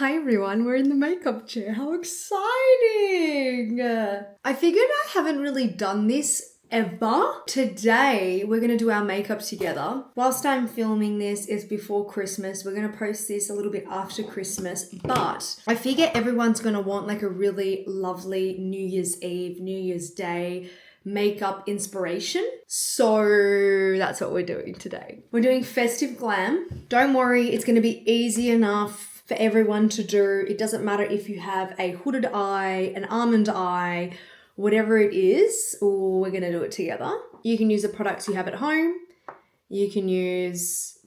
Hi everyone, we're in the makeup chair. How exciting! I figured I haven't really done this ever. Today, we're gonna do our makeup together. Whilst I'm filming this, it's before Christmas. We're gonna post this a little bit after Christmas, but I figure everyone's gonna want like a really lovely New Year's Eve, New Year's Day makeup inspiration. So that's what we're doing today. We're doing Festive Glam. Don't worry, it's gonna be easy enough for everyone to do. It doesn't matter if you have a hooded eye, an almond eye, whatever it is, we're gonna do it together. You can use the products you have at home. You can use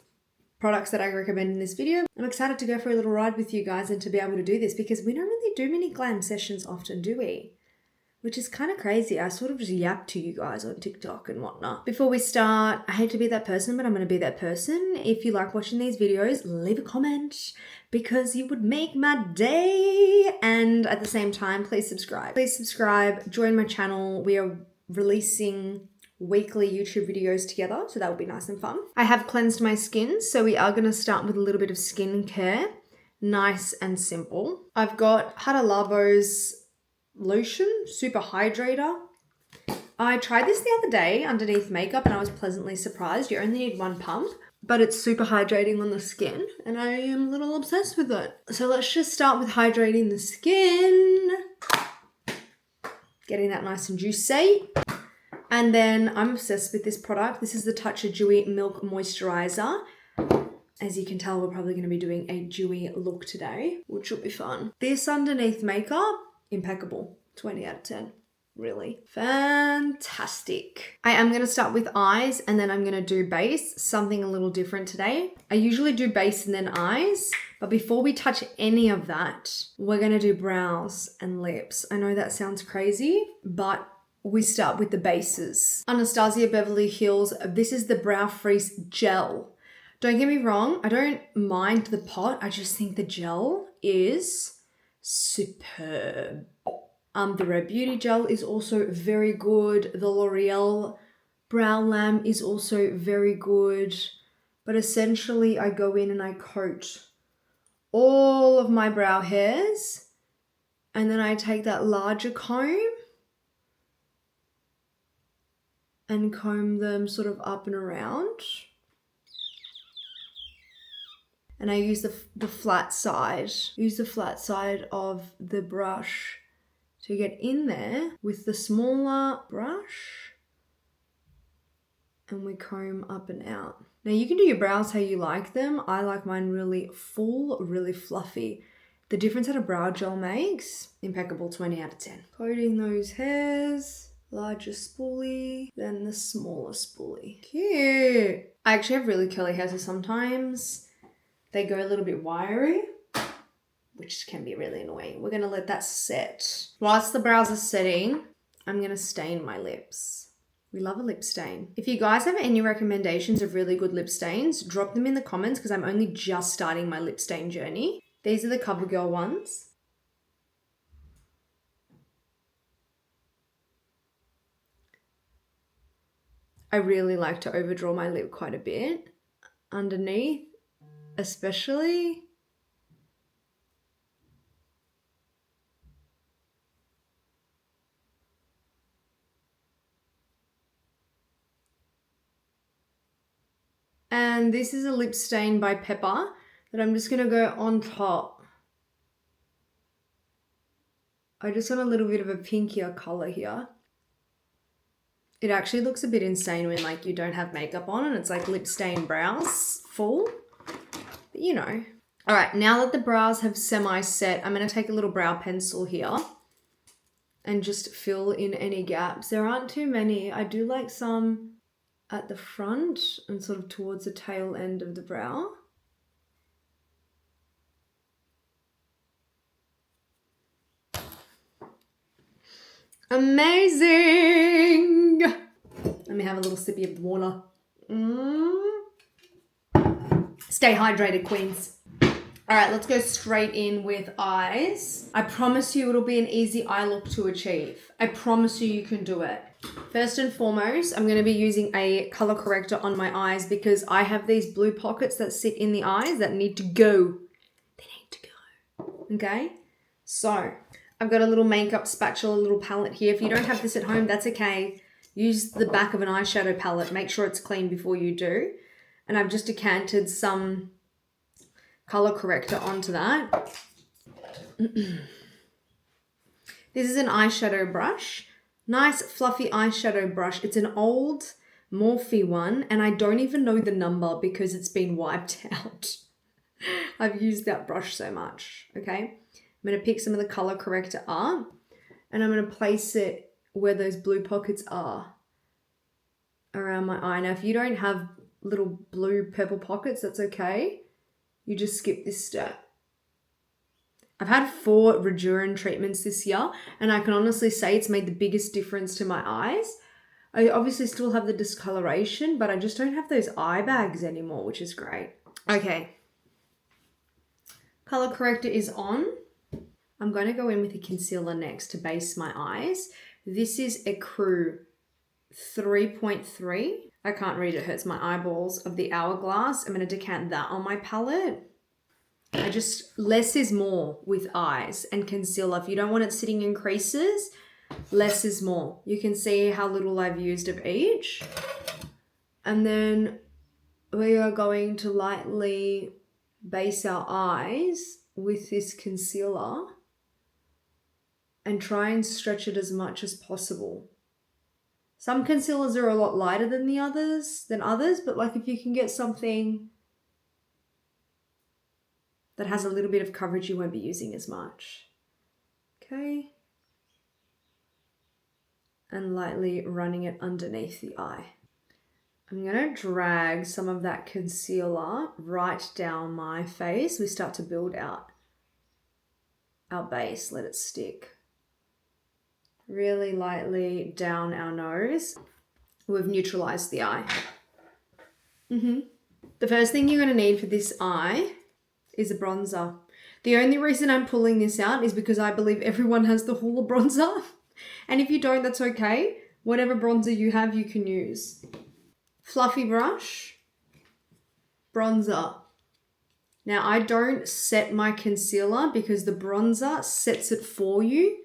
products that I recommend in this video. I'm excited to go for a little ride with you guys and to be able to do this because we don't really do many glam sessions often, do we? Which is kind of crazy. I sort of just yap to you guys on TikTok and whatnot. Before we start, I hate to be that person, but I'm going to be that person. If you like watching these videos, leave a comment because you would make my day. And at the same time, please subscribe. Please subscribe, join my channel. We are releasing weekly YouTube videos together, so that will be nice and fun. I have cleansed my skin, so we are going to start with a little bit of skincare. Nice and simple. I've got Hada Labo's lotion, super hydrator. I tried this the other day underneath makeup and I was pleasantly surprised. You only need one pump, but it's super hydrating on the skin and I am a little obsessed with it. So let's just start with hydrating the skin. Getting that nice and juicy. And then I'm obsessed with this product. This is the Touch of Dewy Milk Moisturizer. As you can tell, we're probably going to be doing a dewy look today, which will be fun. This underneath makeup, impeccable. 20 out of 10. Really fantastic. I am going to start with eyes and then I'm going to do base, something a little different today. I usually do base and then eyes, but before we touch any of that, we're going to do brows and lips. I know that sounds crazy, but we start with the bases. Anastasia Beverly Hills, this is the Brow Freeze Gel. Don't get me wrong, I don't mind the pot. I just think the gel is superb. The Rare Beauty gel is also very good. The L'Oreal Brow Lamb is also very good. But essentially, I go in and I coat all of my brow hairs. And then I take that larger comb and comb them sort of up and around. And I use the flat side. Use the flat side of the brush to get in there with the smaller brush. And we comb up and out. Now you can do your brows how you like them. I like mine really full, really fluffy. The difference that a brow gel makes, impeccable, 20 out of 10. Coating those hairs. Larger spoolie, then the smaller spoolie. Cute. I actually have really curly hair, so sometimes they go a little bit wiry, which can be really annoying. We're gonna let that set. Whilst the brows are setting, I'm gonna stain my lips. We love a lip stain. If you guys have any recommendations of really good lip stains, drop them in the comments because I'm only just starting my lip stain journey. These are the CoverGirl ones. I really like to overdraw my lip quite a bit underneath, especially. And this is a lip stain by Pepper that I'm just gonna go on top. I just want a little bit of a pinkier color here. It actually looks a bit insane when like you don't have makeup on and it's like lip stain brows full, but you know. All right, now that the brows have semi-set, I'm gonna take a little brow pencil here and just fill in any gaps. There aren't too many. I do like some at the front and sort of towards the tail end of the brow. Amazing! Let me have a little sippy of the water. Stay hydrated, queens. All right, let's go straight in with eyes. I promise you it'll be an easy eye look to achieve. I promise you can do it. First and foremost, I'm going to be using a color corrector on my eyes because I have these blue pockets that sit in the eyes that need to go. They need to go. Okay, so I've got a little makeup spatula, a little palette here. If you don't have this at home, that's okay. Use the back of an eyeshadow palette. Make sure it's clean before you do. And I've just decanted some color corrector onto that. This is an eyeshadow brush. Nice fluffy eyeshadow brush. It's an old Morphe one, and I don't even know the number because it's been wiped out. I've used that brush so much, okay? I'm going to pick some of the color corrector up, and I'm going to place it where those blue pockets are around my eye. Now, if you don't have little blue purple pockets, that's okay. You just skip this step. I've had 4 Rejuven treatments this year, and I can honestly say it's made the biggest difference to my eyes. I obviously still have the discoloration, but I just don't have those eye bags anymore, which is great. Okay. Color corrector is on. I'm going to go in with a concealer next to base my eyes. This is a Crew 3.3. I can't read, it hurts my eyeballs, of the Hourglass. I'm going to decant that on my palette. Less is more with eyes and concealer. If you don't want it sitting in creases, less is more. You can see how little I've used of each. And then we are going to lightly base our eyes with this concealer and try and stretch it as much as possible. Some concealers are a lot lighter than others, but like if you can get something that has a little bit of coverage, you won't be using as much. Okay. And lightly running it underneath the eye. I'm going to drag some of that concealer right down my face. We start to build out our base, let it stick. Really lightly down our nose. We've neutralized the eye. The first thing you're going to need for this eye is a bronzer. The only reason I'm pulling this out is because I believe everyone has the Hoola bronzer. And if you don't, that's okay. Whatever bronzer you have, you can use. Fluffy brush, bronzer. Now, I don't set my concealer because the bronzer sets it for you.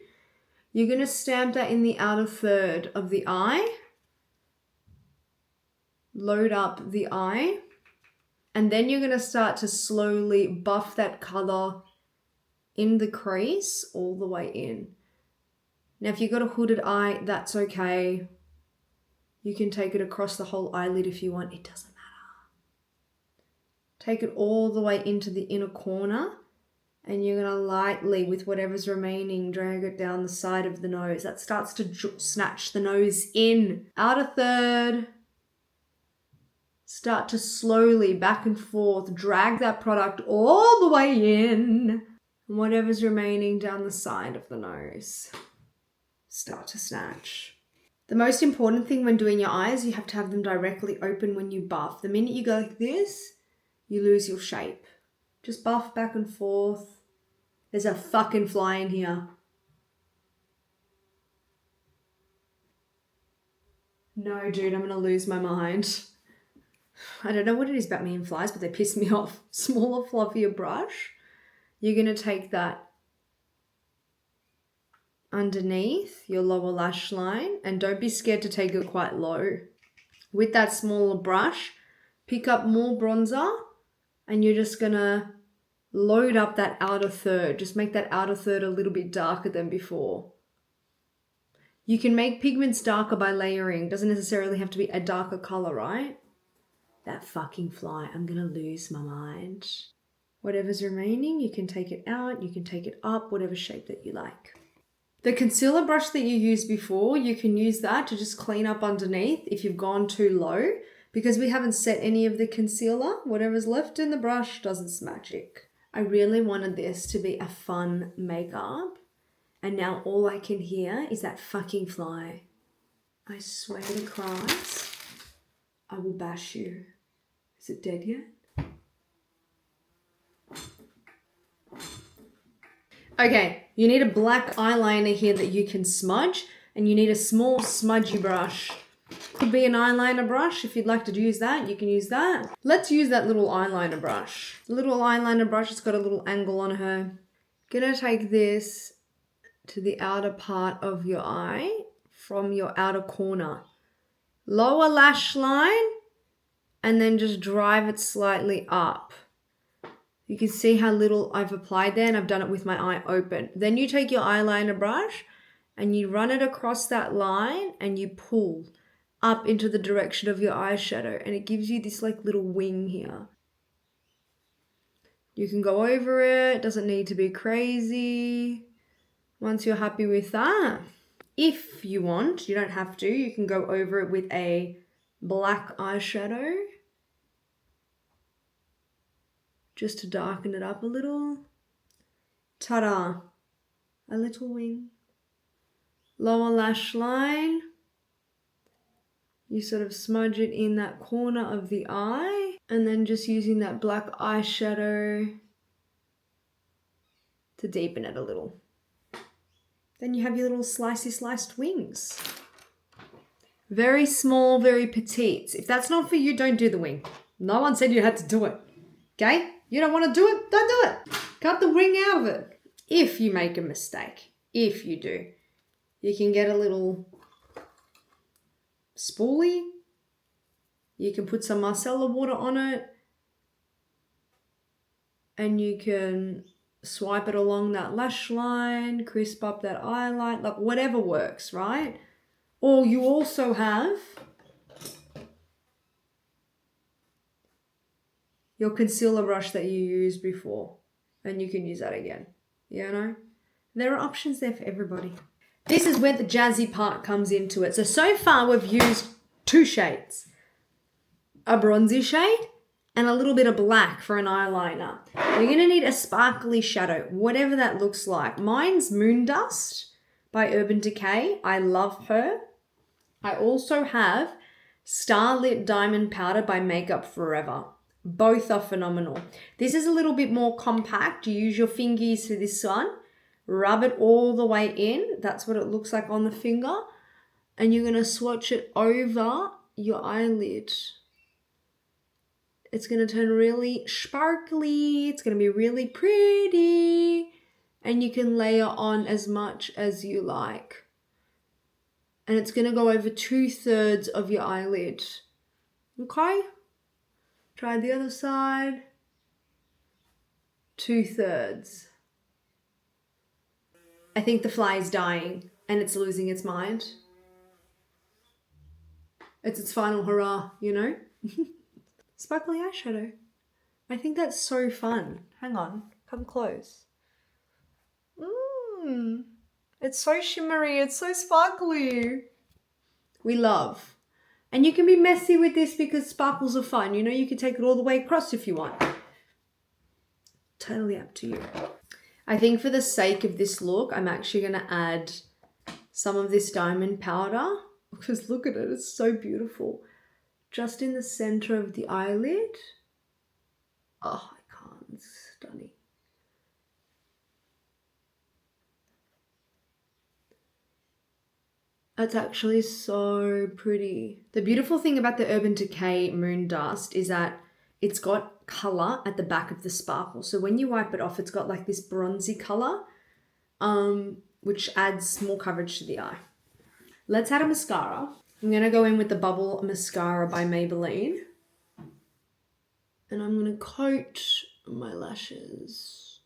You're going to stamp that in the outer third of the eye. Load up the eye. And then you're going to start to slowly buff that color in the crease all the way in. Now, if you've got a hooded eye, that's okay. You can take it across the whole eyelid if you want. It doesn't matter. Take it all the way into the inner corner. And you're going to lightly, with whatever's remaining, drag it down the side of the nose. That starts to snatch the nose in. Outer third. Start to slowly, back and forth, drag that product all the way in. And whatever's remaining down the side of the nose. Start to snatch. The most important thing when doing your eyes, you have to have them directly open when you buff. The minute you go like this, you lose your shape. Just buff back and forth. There's a fucking fly in here. No, dude, I'm going to lose my mind. I don't know what it is about me and flies, but they piss me off. Smaller, fluffier brush. You're going to take that underneath your lower lash line, and don't be scared to take it quite low. With that smaller brush, pick up more bronzer, and you're just going to load up that outer third. Just make that outer third a little bit darker than before. You can make pigments darker by layering. Doesn't necessarily have to be a darker color, right? That fucking fly, I'm going to lose my mind. Whatever's remaining, you can take it out, you can take it up, whatever shape that you like. The concealer brush that you used before, you can use that to just clean up underneath if you've gone too low. Because we haven't set any of the concealer, whatever's left in the brush does its magic. I really wanted this to be a fun makeup. And now all I can hear is that fucking fly. I swear to Christ, I will bash you. Is it dead yet? Okay, you need a black eyeliner here that you can smudge, and you need a small smudgy brush. Could be an eyeliner brush. If you'd like to use that, you can use that. Let's use that little eyeliner brush. The little eyeliner brush has got a little angle on her. Gonna take this to the outer part of your eye from your outer corner. Lower lash line and then just drive it slightly up. You can see how little I've applied there, and I've done it with my eye open. Then you take your eyeliner brush and you run it across that line and you pull up into the direction of your eyeshadow, and it gives you this like little wing here. You can go over it, doesn't need to be crazy. Once you're happy with that, if you want, you don't have to, you can go over it with a black eyeshadow just to darken it up a little. Ta-da! A little wing. Lower lash line. You sort of smudge it in that corner of the eye, and then just using that black eyeshadow to deepen it a little. Then you have your little sliced wings. Very small, very petite. If that's not for you, don't do the wing. No one said you had to do it. Okay? You don't want to do it, don't do it. Cut the wing out of it. If you make a mistake, if you do, you can get a little spoolie. You can put some micellar water on it, and you can swipe it along that lash line, crisp up that eyeline, like whatever works, right? Or you also have your concealer brush that you used before, and you can use that again. You know, there are options there for everybody. This is where the jazzy part comes into it. So far we've used 2 shades, a bronzy shade and a little bit of black for an eyeliner. You're gonna need a sparkly shadow, whatever that looks like. Mine's Moon Dust by Urban Decay. I love her. I also have Starlit Diamond Powder by Makeup Forever. Both are phenomenal. This is a little bit more compact. You use your fingies for this one. Rub it all the way in. That's what it looks like on the finger. And you're going to swatch it over your eyelid. It's going to turn really sparkly. It's going to be really pretty. And you can layer on as much as you like. And it's going to go over 2/3 of your eyelid. Okay? Try the other side. 2/3. I think the fly is dying and it's losing its mind. It's its final hurrah, you know? Sparkly eyeshadow. I think that's so fun. Hang on, come close. It's so shimmery, it's so sparkly. We love. And you can be messy with this because sparkles are fun. You know, you can take it all the way across if you want. Totally up to you. I think for the sake of this look, I'm actually going to add some of this diamond powder. Because look at it, it's so beautiful. Just in the center of the eyelid. Oh, I can't, it's stunning. That's actually so pretty. The beautiful thing about the Urban Decay Moon Dust is that it's got color at the back of the sparkle. So when you wipe it off, it's got like this bronzy color, which adds more coverage to the eye. Let's add a mascara. I'm going to go in with the Bubble Mascara by Maybelline. And I'm going to coat my lashes.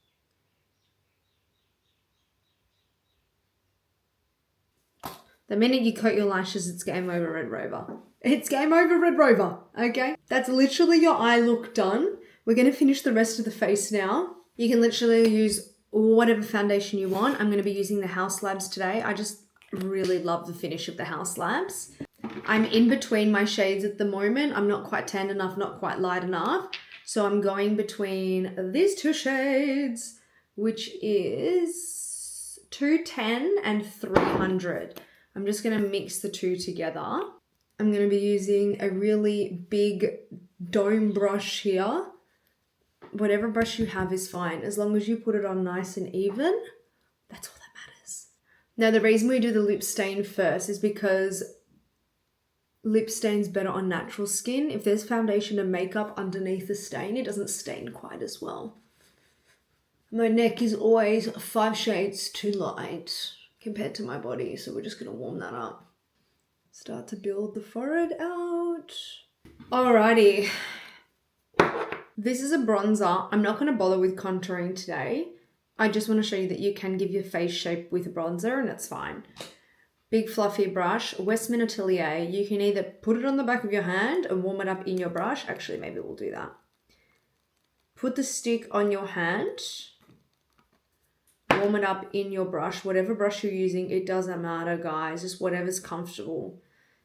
The minute you coat your lashes, it's game over, Red Rover. It's game over, Red Rover, okay? That's literally your eye look done. We're going to finish the rest of the face now. You can literally use whatever foundation you want. I'm going to be using the House Labs today. I just really love the finish of the House Labs. I'm in between my shades at the moment. I'm not quite tan enough, not quite light enough. So I'm going between these 2 shades, which is 210 and 300. I'm just going to mix the 2 together. I'm going to be using a really big dome brush here. Whatever brush you have is fine. As long as you put it on nice and even, that's all that matters. Now, the reason we do the lip stain first is because lip stain's better on natural skin. If there's foundation and makeup underneath the stain, it doesn't stain quite as well. My neck is always 5 shades too light compared to my body, so we're just gonna warm that up. Start to build the forehead out. Alrighty. This is a bronzer. I'm not gonna bother with contouring today. I just want to show you that you can give your face shape with a bronzer and it's fine. Big fluffy brush, Westman Atelier. You can either put it on the back of your hand and warm it up in your brush. Actually, maybe we'll do that. Put the stick on your hand. Warm it up in your brush. Whatever brush you're using, it doesn't matter, guys. Just whatever's comfortable.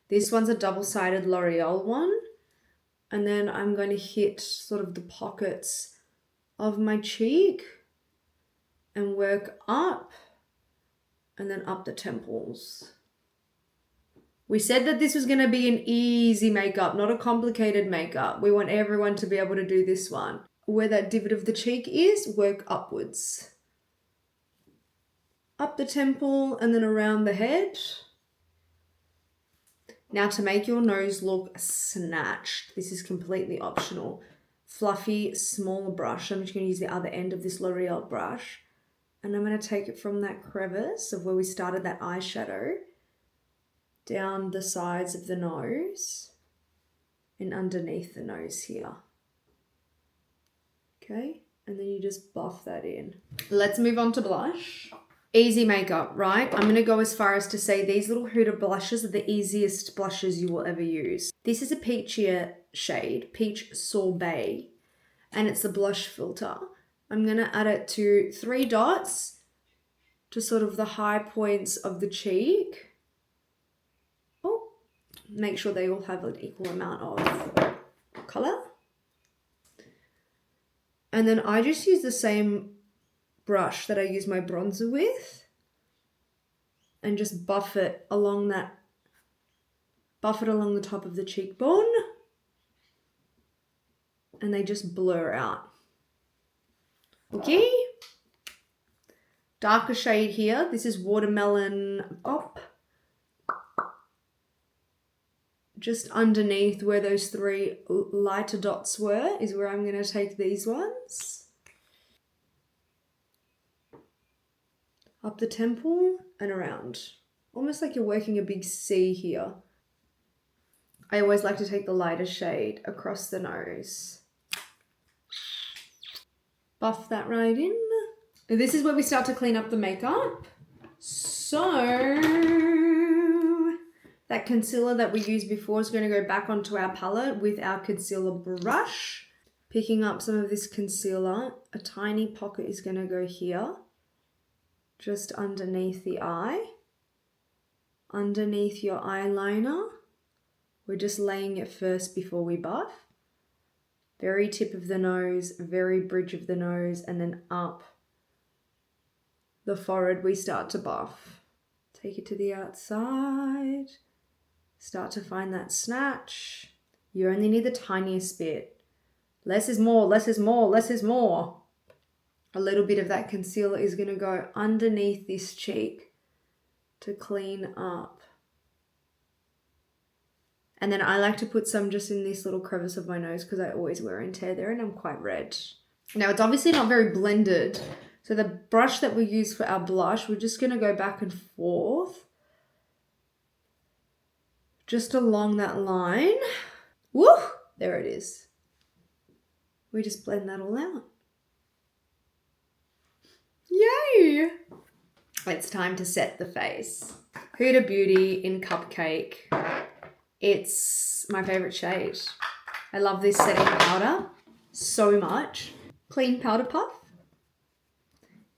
This one's a double-sided L'Oreal one. And then I'm going to hit sort of the pockets of my cheek and work up and then up the temples. We said that this was going to be an easy makeup, not a complicated makeup. We want everyone to be able to do this one. Where that divot of the cheek is, work upwards. Up the temple and then around the head. Now to make your nose look snatched, this is completely optional. Fluffy, small brush. I'm just going to use the other end of this L'Oreal brush. And I'm going to take it from that crevice of where we started that eyeshadow down the sides of the nose and underneath the nose here. Okay, and then you just buff that in. Let's move on to blush. Easy makeup, right? I'm going to go as far as to say these little Huda blushes are the easiest blushes you will ever use. This is a peachier shade, Peach Sorbet, and it's the blush filter. I'm going to add it to 3 dots to sort of the high points of the cheek. Oh, make sure they all have an equal amount of color. And then I just use the same brush that I use my bronzer with and just buff it along the top of the cheekbone, and they just blur out. Okay, darker shade here. This is Watermelon Pop. Just underneath where those 3 lighter dots were is where I'm going to take these ones. Up the temple and around. Almost like you're working a big C here. I always like to take the lighter shade across the nose. Buff that right in. This is where we start to clean up the makeup. So that concealer that we used before is going to go back onto our palette with our concealer brush. Picking up some of this concealer, a tiny pocket is going to go here, just underneath the eye, underneath your eyeliner. We're just laying it first before we buff. Very tip of the nose, very bridge of the nose, and then up the forehead we start to buff. Take it to the outside. Start to find that snatch. You only need the tiniest bit. Less is more, less is more, less is more. A little bit of that concealer is going to go underneath this cheek to clean up. And then I like to put some just in this little crevice of my nose because I always wear and tear there and I'm quite red. Now it's obviously not very blended. So the brush that we use for our blush, we're just going to go back and forth. Just along that line. Woo! There it is. We just blend that all out. Yay! It's time to set the face. Huda Beauty in Cupcake. It's my favorite shade. I love this setting powder so much. Clean powder puff.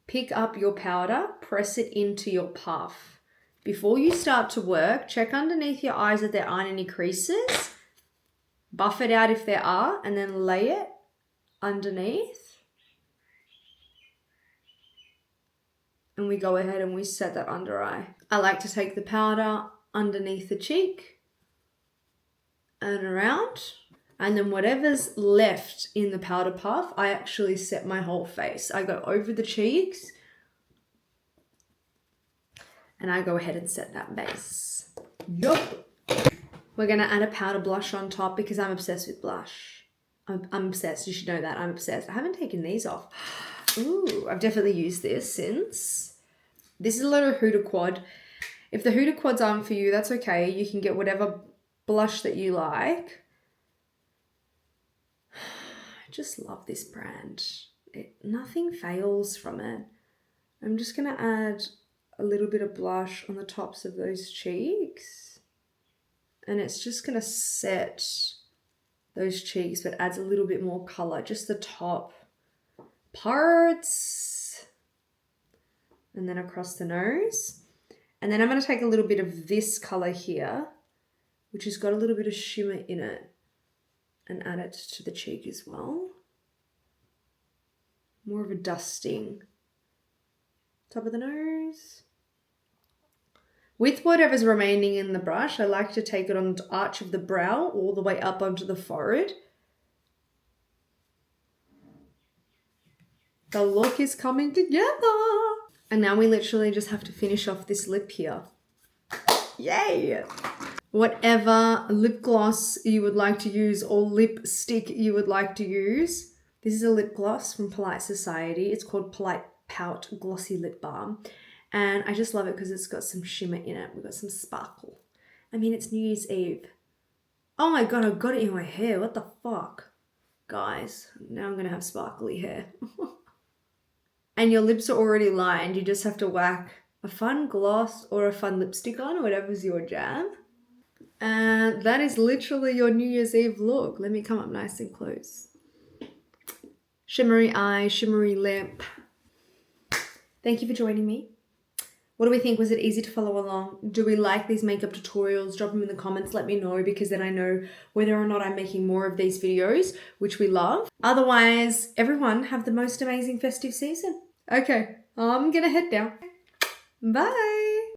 Pick up your powder, press it into your puff. Before you start to work, check underneath your eyes that there aren't any creases. Buff it out if there are, and then lay it underneath. And we go ahead and we set that under eye. I like to take the powder underneath the cheek and around, and then whatever's left in the powder puff, I actually set my whole face. I go over the cheeks and I go ahead and set that base. Yup. We're gonna add a powder blush on top because I'm obsessed with blush. I'm obsessed. You should know that. I'm obsessed. I haven't taken these off. Ooh, I've definitely used this since. This is a little Huda Quad. If the Huda Quads aren't for you, that's okay. You can get whatever blush that you like. I just love this brand. Nothing fails from it. I'm just going to add a little bit of blush on the tops of those cheeks. And it's just going to set those cheeks, but adds a little bit more color, just the top parts. And then across the nose. And then I'm going to take a little bit of this color here, which has got a little bit of shimmer in it, and add it to the cheek as well. More of a dusting. Top of the nose. With whatever's remaining in the brush, I like to take it on the arch of the brow all the way up onto the forehead. The look is coming together. And now we literally just have to finish off this lip here. Yay! Whatever lip gloss you would like to use or lipstick you would like to use. This is a lip gloss from Polite Society. It's called Polite Pout Glossy Lip Balm. And I just love it because it's got some shimmer in it. We've got some sparkle. I mean, it's New Year's Eve. Oh my God, I've got it in my hair. What the fuck? Guys, now I'm going to have sparkly hair. And your lips are already lined. You just have to whack a fun gloss or a fun lipstick on, or whatever's your jam. And that is literally your New Year's Eve look. Let me come up nice and close. Shimmery eye, shimmery lip. Thank you for joining me. What do we think? Was it easy to follow along? Do we like these makeup tutorials? Drop them in the comments. Let me know, because then I know whether or not I'm making more of these videos, which we love. Otherwise, everyone have the most amazing festive season. Okay, I'm gonna head down. Bye.